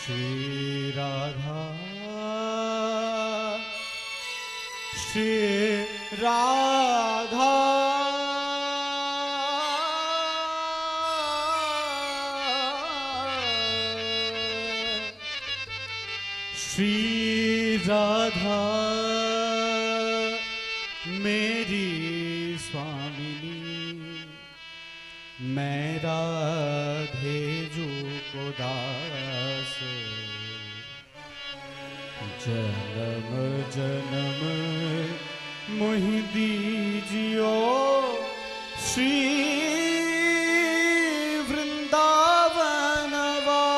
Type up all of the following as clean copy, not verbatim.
श्री राधा श्री राधा श्री राधा मेरी स्वामिनी, मैं राधे जो को दास, जन्म जन्म मोहि दीजियो श्री वृंदावन वास,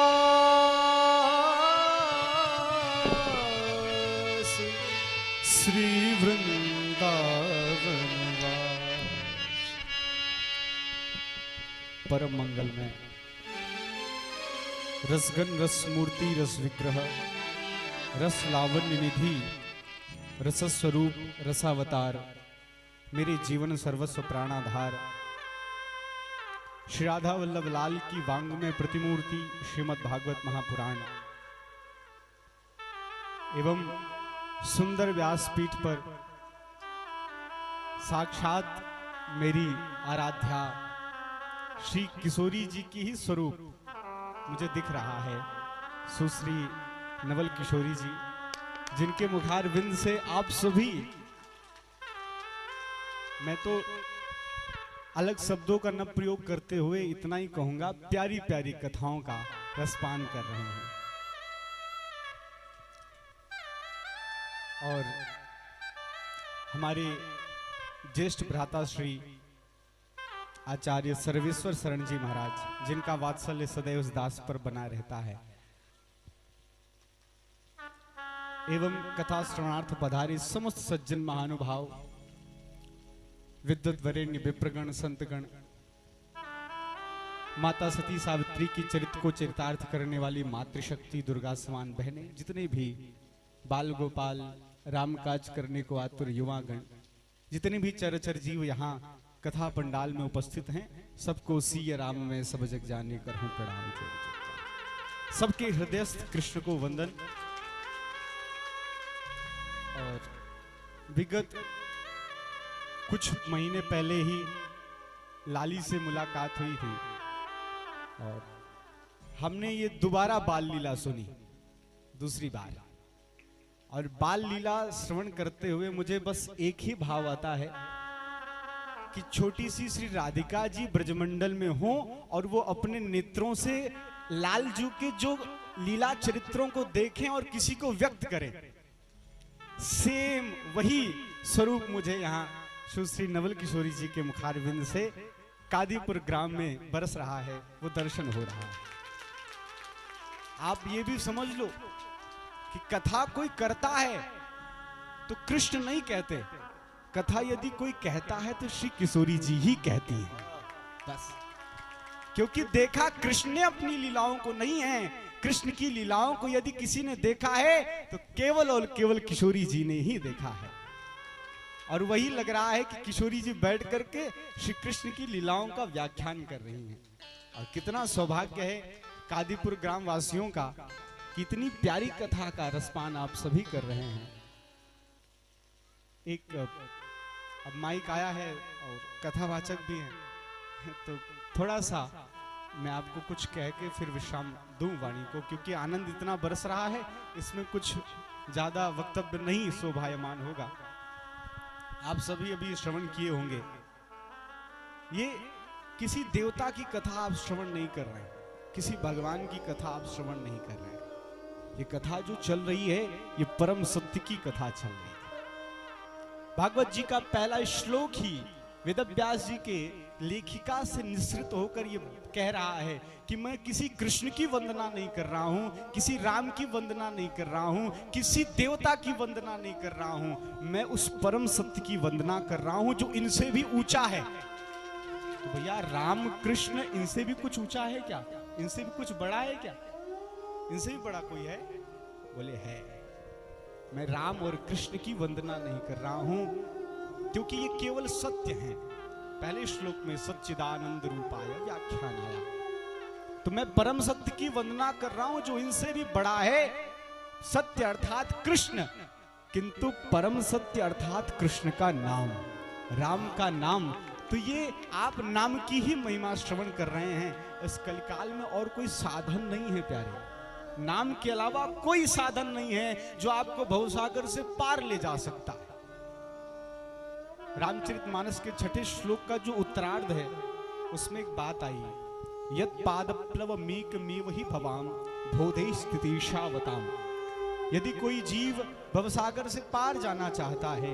श्री वृंदावन वास। परम मंगल में रसगन रस मूर्ति रस विग्रह रस लावण्य निधि रस स्वरूप रसावतार, मेरे जीवन सर्वस्व प्राणाधार, श्री राधा वल्लभ लाल की वांग में प्रतिमूर्ति श्रीमद् भागवत महापुराण एवं सुंदर व्यासपीठ पर साक्षात मेरी आराध्या श्री किशोरी जी की ही स्वरूप मुझे दिख रहा है। सुश्री नवल किशोरी जी, जिनके मुखार बिंद से आप सभी, मैं तो अलग शब्दों का न प्रयोग करते हुए इतना ही कहूंगा, प्यारी प्यारी कथाओं का रसपान कर रहे हैं। और हमारे ज्येष्ठ भ्राता श्री आचार्य सर्वेश्वर शरण जी महाराज, जिनका वात्सल्य सदैव उस दास पर बना रहता है, एवं कथा श्रवणार्थ पधारे समस्त सज्जन महानुभाव, विद्वत वरेण्य विप्रगण संतगण, माता सती सावित्री की चरित्र को चरितार्थ करने वाली मातृशक्ति दुर्गा समान बहनें, जितने भी बाल गोपाल राम काज करने को आतुर युवागण, जितने भी चरचर जीव यहाँ कथा पंडाल में उपस्थित हैं, सबको सिय राम में सब जग जाने कर हूं प्रणाम। सबके हृदयस्थ कृष्ण को वंदन। और विगत कुछ महीने पहले ही लाली से मुलाकात हुई थी और हमने ये दोबारा बाल लीला सुनी, दूसरी बार। और बाल लीला श्रवण करते हुए मुझे बस एक ही भाव आता है कि छोटी सी श्री राधिका जी ब्रजमंडल में हो और वो अपने नेत्रों से लालजू के जो लीला चरित्रों को देखें और किसी को व्यक्त करें। सेम वही स्वरूप मुझे यहाँ सुश्री नवल किशोरी जी के मुखारविंद से कादीपुर ग्राम में बरस रहा है, वो दर्शन हो रहा है। आप ये भी समझ लो कि कथा कोई करता है तो कृष्ण नहीं कहते, कथा यदि कोई कहता है तो श्री किशोरी जी ही कहती हैं बस। क्योंकि देखा कृष्ण ने अपनी लीलाओं को नहीं है, कृष्ण की लीलाओं को यदि किसी ने देखा है तो केवल और केवल किशोरी जी ने ही देखा है। और वही लग रहा है कि किशोरी जी बैठ करके श्री कृष्ण की लीलाओं का व्याख्यान कर रही हैं। और कितना सौभाग्य है कादीपुर ग्राम वासियों का, कितनी प्यारी कथा का रसपान आप सभी कर रहे हैं। एक अब माइक आया है और कथावाचक भी हैं, तो थोड़ा सा मैं आपको कुछ कह के फिर विश्राम दूं वाणी को, क्योंकि आनंद इतना बरस रहा है, इसमें कुछ ज्यादा वक्तव्य नहीं शोभायमान होगा। आप सभी अभी श्रवण किए होंगे, ये किसी देवता की कथा आप श्रवण नहीं कर रहे हैं, किसी भगवान की कथा आप श्रवण नहीं कर रहे हैं। ये कथा जो चल रही है ये परम सत्य की कथा चल रही है। भागवत जी का पहला श्लोक ही वेदव्यास जी के लेखिका से निसृत होकर ये कह रहा है कि मैं किसी कृष्ण की वंदना नहीं कर रहा हूं, किसी राम की वंदना नहीं कर रहा हूं, किसी देवता की वंदना नहीं कर रहा हूं, मैं उस परम सत्य की वंदना कर रहा हूं जो इनसे भी ऊंचा है। तो भैया राम कृष्ण इनसे भी कुछ ऊंचा है क्या? इनसे भी कुछ बड़ा है क्या? इनसे भी बड़ा कोई है? बोले है। मैं राम और कृष्ण की वंदना नहीं कर रहा हूं क्योंकि ये केवल सत्य है। पहले श्लोक में सच्चिदानंद रूपाय व्याख्यान आया। तो मैं परम सत्य की वंदना कर रहा हूं जो इनसे भी बड़ा है, सत्य अर्थात कृष्ण। किंतु परम सत्य अर्थात कृष्ण का नाम, राम का नाम। तो ये आप नाम की ही महिमा श्रवण कर रहे हैं। इस कलिकाल में और कोई साधन नहीं है प्यारे, नाम के अलावा कोई साधन नहीं है जो आपको भवसागर से पार ले जा सकता है। रामचरितमानस के 6ठे श्लोक का जो उत्तरार्ध है उसमें एक बात आई है, यत् पादप्लव मीक मीवहि भवाम बोधे स्थितिशावताम। यदि कोई जीव भवसागर से पार जाना चाहता है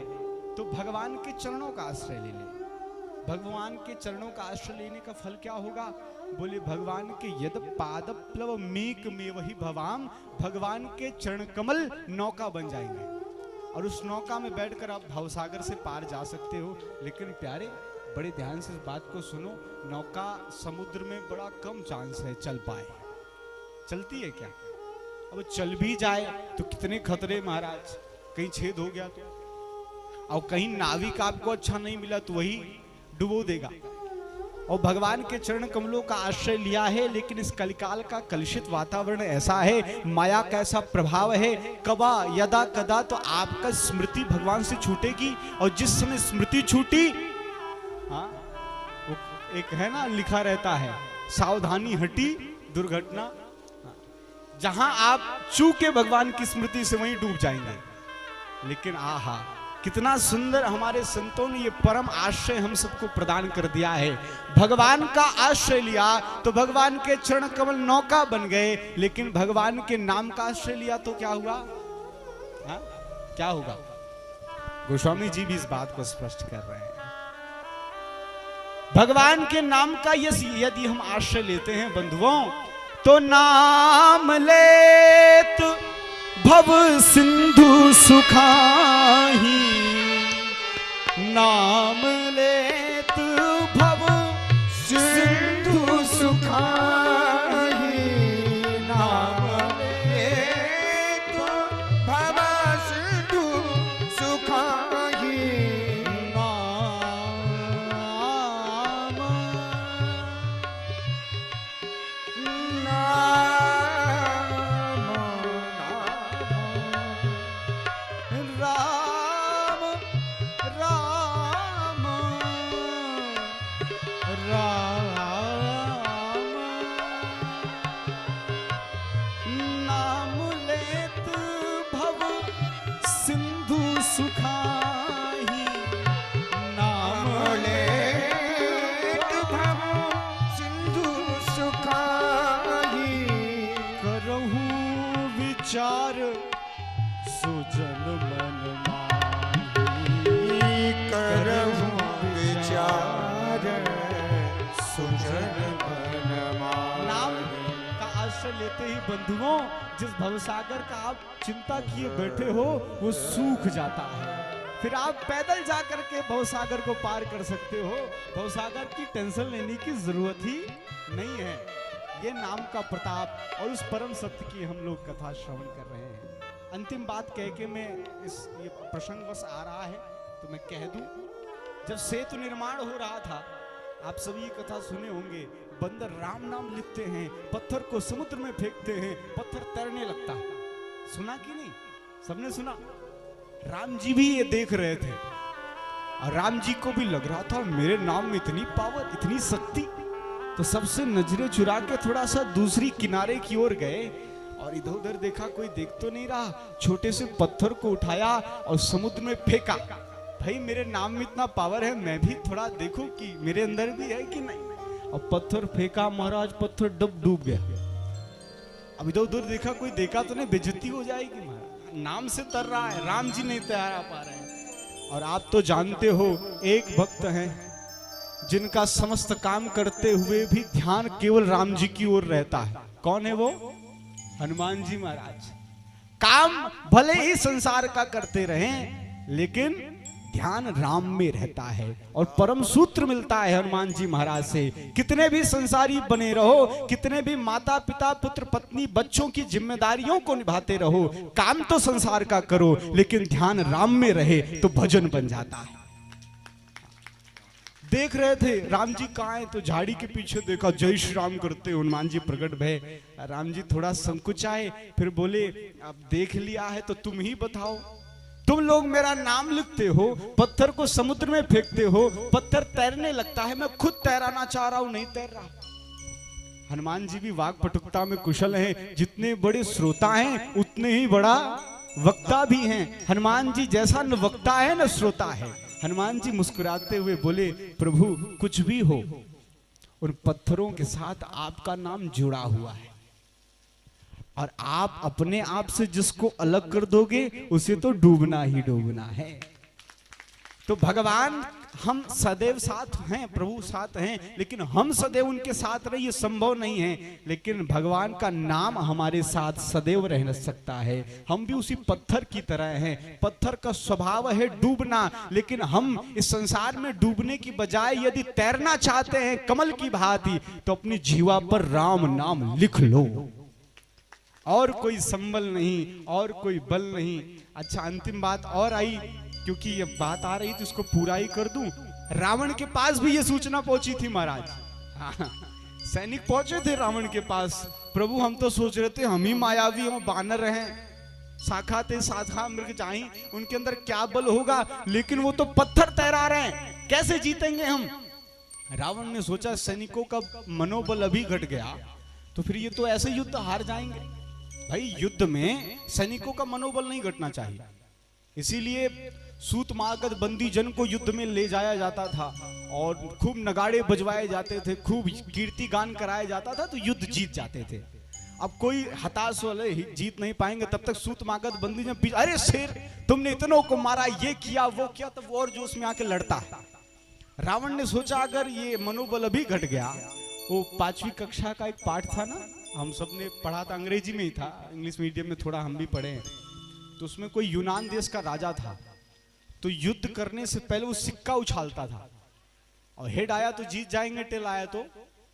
तो भगवान के चरणों का आश्रय ले ले। भगवान के चरणों का आश्रय लेने का फल क्या होगा? बोले भगवान के यद पादप्लव मीक मेवहि भवाम, भगवान के चरण कमल नौका बन जाएंगे और उस नौका में बैठकर आप भवसागर से पार जा सकते हो। लेकिन प्यारे बड़े ध्यान से इस बात को सुनो, नौका समुद्र में बड़ा कम चांस है चल पाए। चलती है क्या? अब चल भी जाए तो कितने खतरे महाराज, कहीं छेद हो गया तो, और कहीं नाविक आपको अच्छा नहीं मिला तो वही डुबो देगा। और भगवान के चरण कमलों का आश्रय लिया है, लेकिन इस कलिकाल का कलुषित वातावरण ऐसा है, माया का ऐसा प्रभाव है, कबा यदा कदा तो आपका स्मृति भगवान से छूटेगी। और जिस समय स्मृति छूटी, हाँ एक है ना लिखा रहता है, सावधानी हटी दुर्घटना। जहां आप चूके भगवान की स्मृति से वहीं डूब जाएंगे। लेकिन आहा कितना सुंदर हमारे संतों ने ये परम आश्रय हम सबको प्रदान कर दिया है। भगवान का आश्रय लिया तो भगवान के चरण कमल नौका बन गए, लेकिन भगवान के नाम का आश्रय लिया तो क्या हुआ? हा? क्या होगा? गोस्वामी जी भी इस बात को स्पष्ट कर रहे हैं। भगवान के नाम का यदि हम आश्रय लेते हैं बंधुओं, तो नाम लेत भव सिंधु सुखाही, नाम लेत भव सिंधु सुखाही, नाम लेत भव सिंधु सुखाही, विचार सुजन मन माही, करहूं विचार सुजन मन माही। नाम का आश्रय लेते ही बंधुओं, जिस भवसागर का आप चिंता किए बैठे हो वो सूख जाता है। फिर आप पैदल जा करके भवसागर को पार कर सकते हो। भवसागर की टेंशन लेने की जरूरत ही नहीं है। ये नाम का प्रताप और उस परम सत्य की हम लोग कथा श्रवण कर रहे हैं। अंतिम बात कह के मैं ये प्रसंग बस आ रहा है तो मैं कह दूं, जब सेतु निर्माण हो रहा था, आप सभी ये कथा सुने होंगे, बंदर राम नाम लिखते हैं, पत्थर को समुद्र में फेंकते हैं, पत्थर तैरने लगता है। सुना कि नहीं? सबने सुना। राम जी भी ये देख रहे थे और राम जी को भी लग रहा था मेरे नाम में इतनी पावर, इतनी शक्ति। तो सबसे नजरें चुरा के थोड़ा सा दूसरी किनारे की ओर गए और इधर उधर देखा, कोई देख तो नहीं रहा। छोटे से पत्थर को उठाया और समुद्र में फेंका। भाई मेरे नाम में इतना पावर है, मैं भी थोड़ा देखूं कि मेरे अंदर भी है कि नहीं। और पत्थर फेंका महाराज, पत्थर डूब गया। अब इधर उधर देखा, कोई देखा तो नहीं, बेइज्जती हो जाएगी महाराज। नाम से तर रहा है, राम जी नहीं तैयार आ पा रहे हैं। और आप तो जानते हो, एक भक्त हैं जिनका समस्त काम करते हुए भी ध्यान केवल राम जी की ओर रहता है। कौन है वो? हनुमान जी महाराज। काम भले ही संसार का करते रहें, लेकिन ध्यान राम में रहता है। और परम सूत्र मिलता है हनुमान जी महाराज से, कितने भी संसारी बने रहो, कितने भी माता पिता पुत्र पत्नी बच्चों की जिम्मेदारियों को निभाते रहो, काम तो संसार का करो, लेकिन ध्यान राम में रहे तो भजन बन जाता है। देख रहे थे राम जी कहाँ हैं, तो झाड़ी के पीछे देखा, जय श्री राम करते हनुमान जी प्रकट भय। राम जी थोड़ा संकुचाए, फिर बोले अब देख लिया है तो तुम ही बताओ, तुम लोग मेरा नाम लिखते हो, पत्थर को समुद्र में फेंकते हो, पत्थर तैरने लगता है, मैं खुद तैराना चाह रहा हूं, नहीं तैर रहा। हनुमान जी भी वाक पटुकता में कुशल हैं, जितने बड़े श्रोता हैं उतने ही बड़ा वक्ता भी हैं। हनुमान जी जैसा न वक्ता है न श्रोता है। हनुमान जी मुस्कुराते हुए बोले, प्रभु कुछ भी हो, उन पत्थरों के साथ आपका नाम जुड़ा हुआ है, और आप अपने आप से जिसको अलग कर दोगे उसे तो डूबना ही डूबना है। तो भगवान हम सदैव साथ हैं, प्रभु साथ हैं, लेकिन हम सदैव उनके साथ रहे ये संभव नहीं है। लेकिन भगवान का नाम हमारे साथ सदैव रह सकता है। हम भी उसी पत्थर की तरह हैं। पत्थर का स्वभाव है डूबना, लेकिन हम इस संसार में डूबने की बजाय यदि तैरना चाहते हैं कमल की भांति, तो अपनी जीवा पर राम नाम लिख लो। और कोई संबल नहीं, और कोई बल नहीं। अच्छा, अंतिम बात और आई, क्योंकि ये बात आ रही थी, इसको पूरा ही कर दूं। रावण के पास भी ये सूचना पहुंची थी महाराज। हाँ, सैनिक पहुंचे थे रावण के पास, प्रभु हम तो सोच रहे थे हम ही मायावी हम बानर हैं, शाखा थे शाखा मृग जाहि, उनके अंदर क्या बल होगा, लेकिन वो तो पत्थर तैरा रहे हैं, कैसे जीतेंगे हम। रावण ने सोचा सैनिकों का मनोबल अभी घट गया तो फिर ये तो ऐसे युद्ध हार जाएंगे। भाई युद्ध में सैनिकों का मनोबल नहीं घटना चाहिए, इसीलिए सूत मागध बंदी जन को युद्ध में ले जाया जाता था और खूब नगाड़े बजवाए जाते थे, खूब कीर्ति गान कराया जाता था, तो युद्ध जीत जाते थे। अब कोई हताश वाले जीत नहीं पाएंगे, तब तक सूत मागध बंदी जन, अरे शेर तुमने इतनों को मारा, ये किया वो किया, तब वो और जोश में आके लड़ता है। रावण ने सोचा अगर ये मनोबल अभी घट गया, वो 5वीं कक्षा का एक पाठ था ना, हम सब ने पढ़ा था, अंग्रेजी में ही था, इंग्लिश मीडियम में थोड़ा हम भी पढ़े हैं, तो उसमें कोई यूनान देश का राजा था, तो युद्ध करने से पहले वो सिक्का उछालता था, और हेड आया तो जीत जाएंगे, टेल आया तो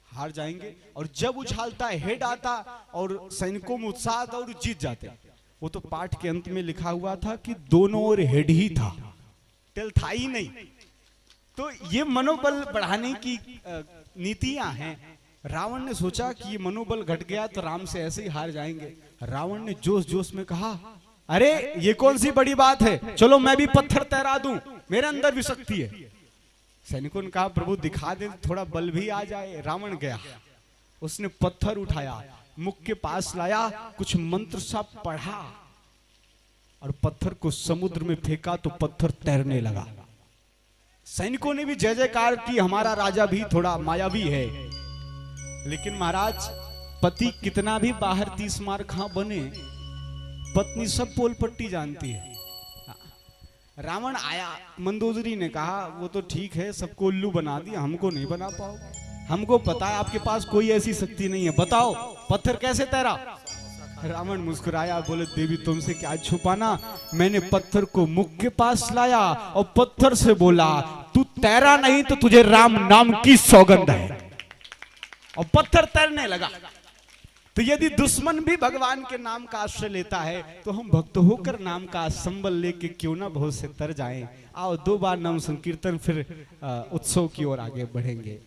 हार जाएंगे, और जब उछालता है हेड आता और सैनिकों में उत्साह था और जीत जाते। वो तो पाठ के अंत में लिखा हुआ था कि दोनों ओर हेड ही था, टेल था ही नहीं। तो ये मनोबल बढ़ाने की नीतियां हैं। रावण ने सोचा कि ये मनोबल घट गया तो राम से ऐसे ही हार जाएंगे। रावण ने जोश जोश में कहा, अरे ये कौन सी बड़ी बात है, चलो मैं भी पत्थर तैरा दूं, मेरे अंदर भी शक्ति है। सैनिकों ने कहा प्रभु दिखा दे, थोड़ा बल भी आ जाए। रावण गया, उसने पत्थर उठाया, मुख के पास लाया, कुछ मंत्र सा पढ़ा और पत्थर को समुद्र में फेंका तो पत्थर तैरने लगा। सैनिकों ने भी जय जयकार की, हमारा राजा भी थोड़ा मायावी है। लेकिन महाराज पति कितना भी बाहर 30 मार खा बने, पत्नी सब पोल पट्टी जानती है। रावण आया, मंदोदरी ने कहा वो तो ठीक है, सबको उल्लू बना दिया, हमको नहीं बना पाओ, हमको पता है आपके पास कोई ऐसी शक्ति नहीं है, बताओ पत्थर कैसे तैरा। रावण मुस्कुराया, बोले देवी तुमसे क्या छुपाना, मैंने पत्थर को मुख के पास लाया और पत्थर से बोला तू तैरा नहीं तो तुझे राम नाम की सौगंध है, और पत्थर तैरने लगा। तो यदि दुश्मन भी भगवान के नाम का आश्रय लेता है तो हम भक्त होकर नाम का संबल लेके क्यों ना बहुत से तर जाएं। आओ 2 बार नाम संकीर्तन, फिर उत्सव की ओर आगे बढ़ेंगे।